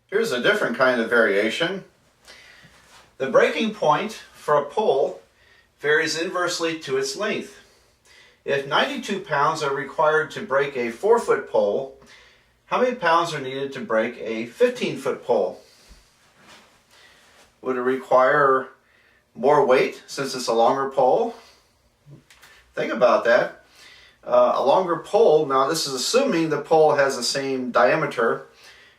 Here's a different kind of variation. The breaking point for a pole varies inversely to its length. If 92 pounds are required to break a 4-foot pole, how many pounds are needed to break a 15-foot pole? Would it require more weight since it's a longer pole? Think about that. A longer pole, now this is assuming the pole has the same diameter.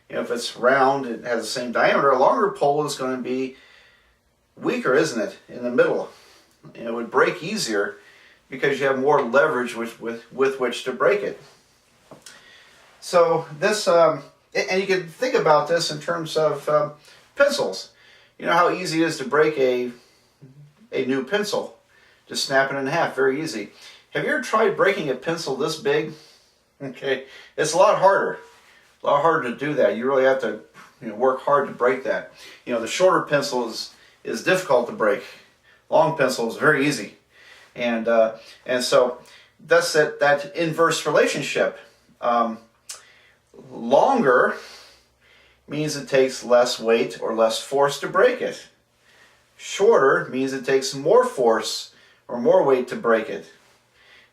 If it's round, it has the same diameter. A longer pole is going to be weaker, isn't it, in the middle? It would break easier because you have more leverage with which to break it. So this, and you can think about this in terms of pencils. You know how easy it is to break a new pencil. Just snap it in half, very easy. Have you ever tried breaking a pencil this big? Okay, it's a lot harder. A lot harder to do that. You really have to work hard to break that. The shorter pencil is difficult to break. Long pencil is very easy. And so that's that inverse relationship. Longer means it takes less weight or less force to break it. Shorter means it takes more force or more weight to break it.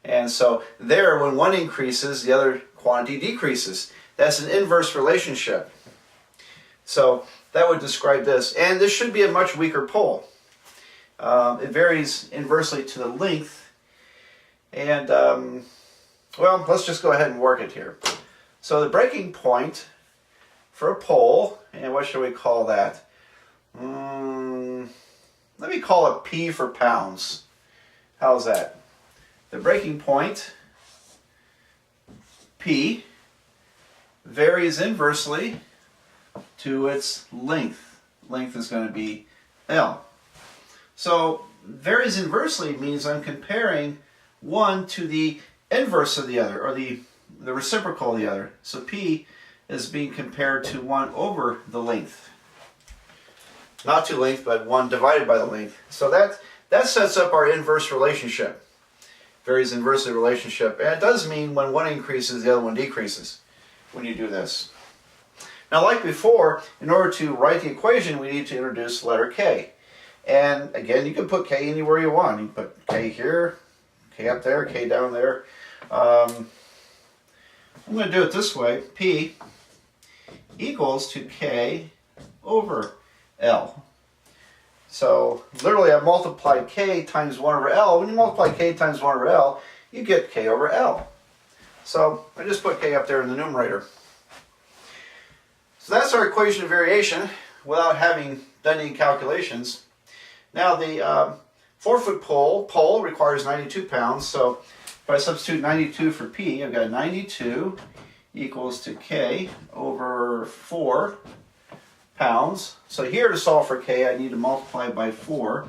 And so there, when one increases, the other quantity decreases. That's an inverse relationship. So that would describe this. And this should be a much weaker pole. It varies inversely to the length. And, well, let's just go ahead and work it here. So the breaking point for a pole, and what should we call that? Let me call it P for pounds. How's that? The breaking point, P, varies inversely to its length. Length is going to be L. So varies inversely means I'm comparing one to the inverse of the other, or the reciprocal of the other. So P is being compared to 1 over the length. Not to length, but 1 divided by the length. So that sets up our inverse relationship. Varies inversely relationship. And it does mean when one increases, the other one decreases when you do this. Now, like before, in order to write the equation, we need to introduce the letter K. And again, you can put K anywhere you want. You can put K here, K up there, K down there. I'm going to do it this way. P equals to K over L. So literally I multiplied K times 1 over L. When you multiply K times 1 over L, you get K over L. So I just put K up there in the numerator. So that's our equation of variation without having done any calculations. Now the 4-foot pole requires 92 pounds. So if I substitute 92 for P, I've got 92 equals to K over 4 pounds. So here to solve for K, I need to multiply by 4.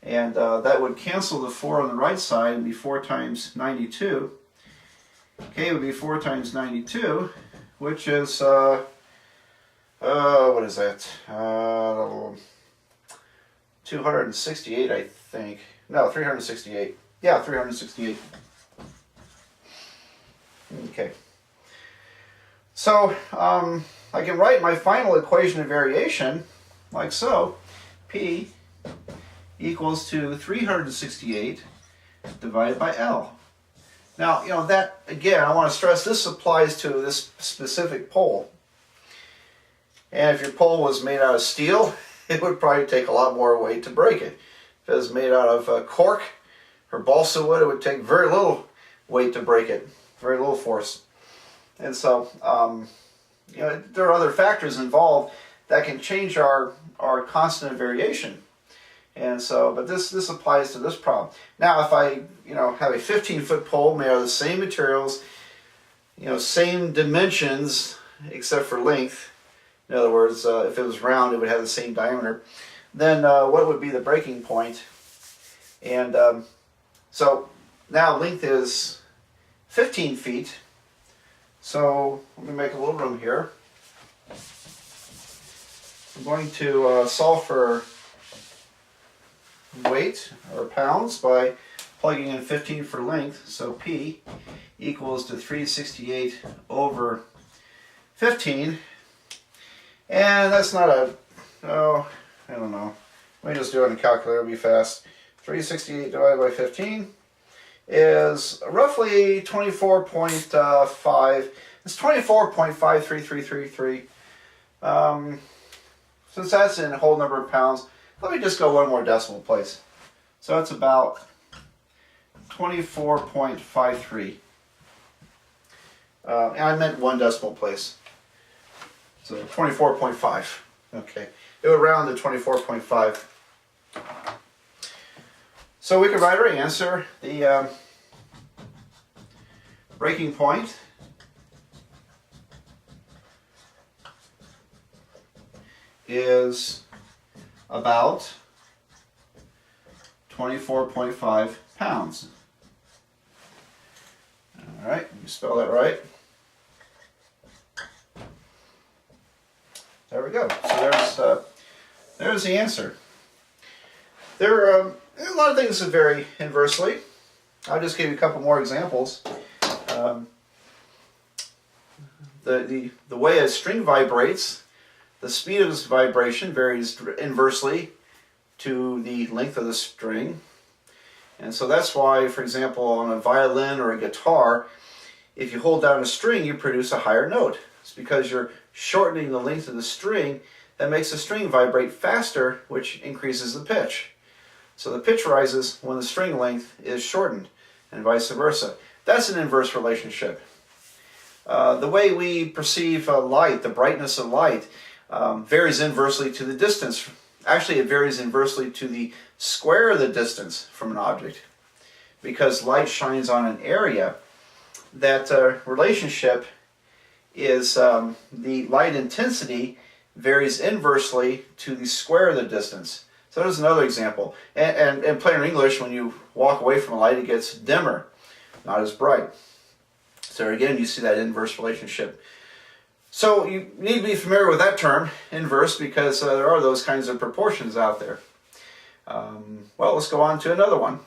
And that would cancel the 4 on the right side and be 4 times 92. K would be 4 times 92, which is, what is that? 268, I think. No, 368. Yeah, 368. Okay. So, I can write my final equation of variation like so. P equals to 368 divided by L. Now, that, again, I want to stress this applies to this specific pole. And if your pole was made out of steel, it would probably take a lot more weight to break it. If it was made out of cork or balsa wood, it would take very little weight to break it, very little force. And so, there are other factors involved that can change our constant of variation. And so, but this applies to this problem. Now, if I, have a 15-foot pole made out of the same materials, same dimensions except for length. In other words, if it was round, it would have the same diameter. Then what would be the breaking point? And so now length is 15 feet. So let me make a little room here. I'm going to solve for weight or pounds by plugging in 15 for length. So P equals to 368 over 15. And that's not a, oh, I don't know. Let me just do it on a calculator, it'll be fast. 368 divided by 15 is roughly 24.5. It's 24.53333. Since that's in a whole number of pounds, let me just go one more decimal place. So it's about 24.53. And I meant one decimal place. So 24.5. Okay. It would round to 24.5. So we could write our answer. The breaking point is about 24.5 pounds. All right, you spell that right. There we go. So there's the answer. There are a lot of things that vary inversely. I'll just give you a couple more examples. The way a string vibrates, the speed of this vibration varies inversely to the length of the string. And so that's why, for example, on a violin or a guitar, if you hold down a string, you produce a higher note. It's because you're shortening the length of the string that makes the string vibrate faster, which increases the pitch. So the pitch rises when the string length is shortened, and vice versa. That's an inverse relationship. The way we perceive light, the brightness of light, varies inversely to the distance. Actually, it varies inversely to the square of the distance from an object. Because light shines on an area, that relationship is the light intensity varies inversely to the square of the distance. So there's another example. And in plain English, when you walk away from a light, it gets dimmer, not as bright. So again, you see that inverse relationship. So you need to be familiar with that term, inverse, because there are those kinds of proportions out there. Well, let's go on to another one.